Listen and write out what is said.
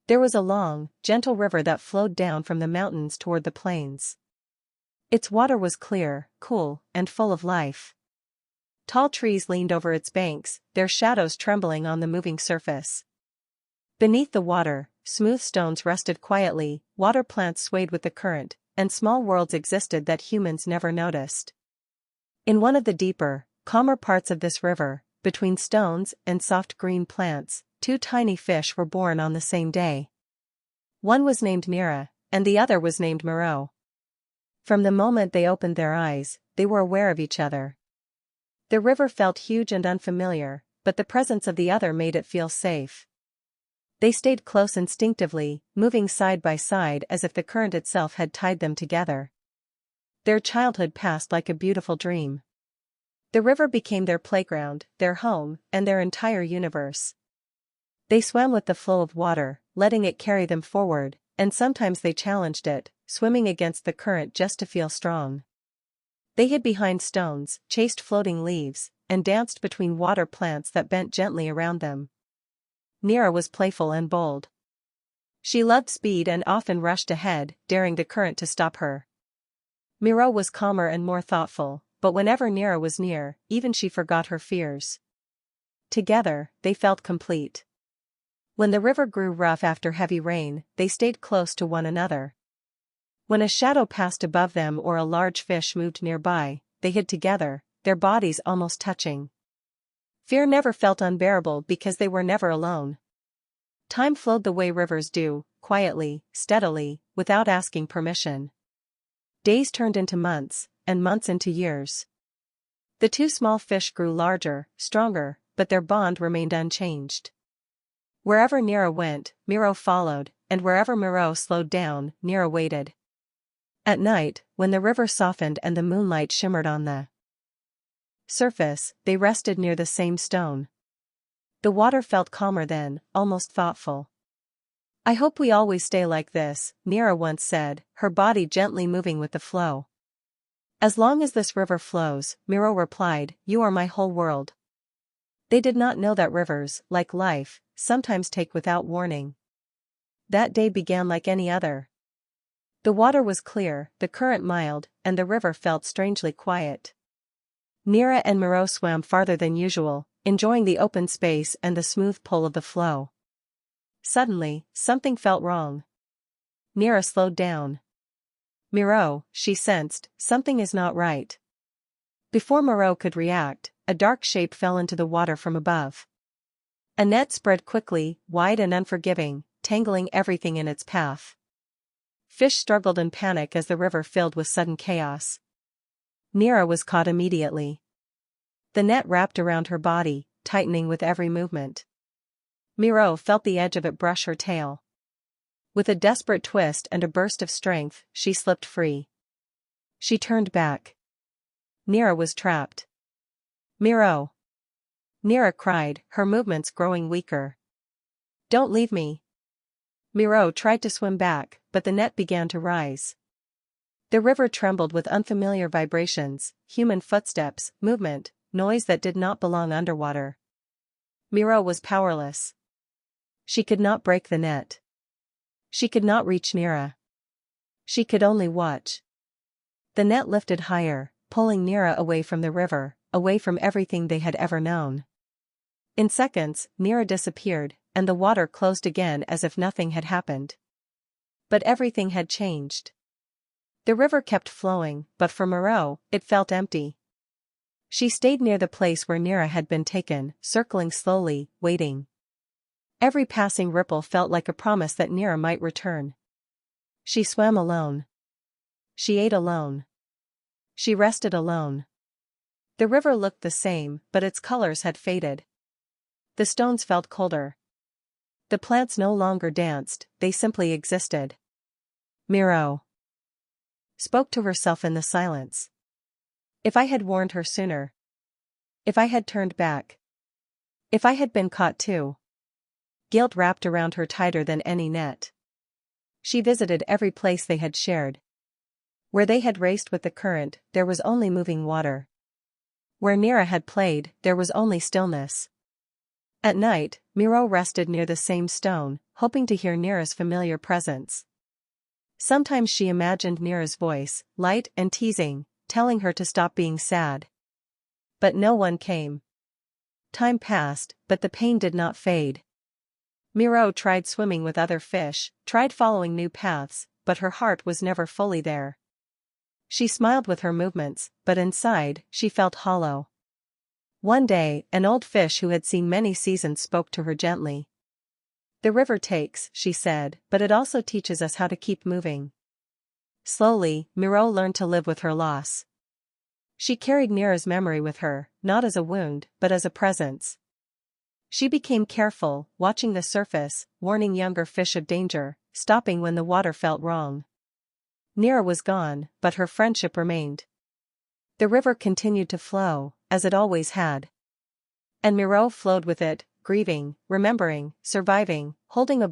There was a long, gentle river that flowed down from the mountains toward the plains. Its water was clear, cool, and full of life. Tall trees leaned over its banks, their shadows trembling on the moving surface. Beneath the water, smooth stones rested quietly, water plants swayed with the current, and small worlds existed that humans never noticed. In one of the deeper, calmer parts of this river, between stones and soft green plants, two tiny fish were born on the same day. One was named Mira, and the other was named Miro. From the moment they opened their eyes, they were aware of each other. The river felt huge and unfamiliar, but the presence of the other made it feel safe. They stayed close instinctively, moving side by side as if the current itself had tied them together. Their childhood passed like a beautiful dream. The river became their playground, their home, and their entire universe. They swam with the flow of water, letting it carry them forward, and sometimes they challenged it, swimming against the current just to feel strong. They hid behind stones, chased floating leaves, and danced between water plants that bent gently around them. Mira was playful and bold. She loved speed and often rushed ahead, daring the current to stop her. Miro was calmer and more thoughtful, but whenever Mira was near, even she forgot her fears. Together, they felt complete. When the river grew rough after heavy rain, they stayed close to one another. When a shadow passed above them or a large fish moved nearby, they hid together, their bodies almost touching. Fear never felt unbearable because they were never alone. Time flowed the way rivers do, quietly, steadily, without asking permission. Days turned into months, and months into years. The two small fish grew larger, stronger, but their bond remained unchanged. Wherever Mira went, Miro followed, and wherever Miro slowed down, Mira waited. At night, when the river softened and the moonlight shimmered on the surface, they rested near the same stone. The water felt calmer then, almost thoughtful. "I hope we always stay like this," Mira once said, her body gently moving with the flow. "As long as this river flows," Miro replied, "you are my whole world." They did not know that rivers, like life, sometimes take without warning. That day began like any other. The water was clear, the current mild, and the river felt strangely quiet. Mira and Miro swam farther than usual, enjoying the open space and the smooth pull of the flow. Suddenly, something felt wrong. Mira slowed down. "Miro," she sensed, "something is not right." Before Miro could react, a dark shape fell into the water from above. A net spread quickly, wide and unforgiving, tangling everything in its path. Fish struggled in panic as the river filled with sudden chaos. Mira was caught immediately. The net wrapped around her body, tightening with every movement. Miro felt the edge of it brush her tail. With a desperate twist and a burst of strength, she slipped free. She turned back. Mira was trapped. "Miro!" Mira cried, her movements growing weaker. "Don't leave me." Miro tried to swim back, but the net began to rise. The river trembled with unfamiliar vibrations, human footsteps, movement, noise that did not belong underwater. Miro was powerless. She could not break the net. She could not reach Mira. She could only watch. The net lifted higher, pulling Mira away from the river, away from everything they had ever known. In seconds, Mira disappeared, and the water closed again as if nothing had happened. But everything had changed. The river kept flowing, but for Miro, it felt empty. She stayed near the place where Mira had been taken, circling slowly, waiting. Every passing ripple felt like a promise that Mira might return. She swam alone. She ate alone. She rested alone. The river looked the same, but its colors had faded. The stones felt colder. The plants no longer danced, they simply existed. Miro spoke to herself in the silence. If I had warned her sooner. If I had turned back. If I had been caught too. Guilt wrapped around her tighter than any net. She visited every place they had shared. Where they had raced with the current, there was only moving water. Where Mira had played, there was only stillness. At night, Miro rested near the same stone, hoping to hear Nira's familiar presence. Sometimes she imagined Nira's voice, light and teasing, telling her to stop being sad. But no one came. Time passed, but the pain did not fade. Miro tried swimming with other fish, tried following new paths, but her heart was never fully there. She smiled with her movements, but inside, she felt hollow. One day, an old fish who had seen many seasons spoke to her gently. "The river takes," she said, "but it also teaches us how to keep moving." Slowly, Miro learned to live with her loss. She carried Nira's memory with her, not as a wound, but as a presence. She became careful, watching the surface, warning younger fish of danger, stopping when the water felt wrong. Nira was gone, but her friendship remained. The river continued to flow, as it always had. And Miro flowed with it, grieving, remembering, surviving, holding a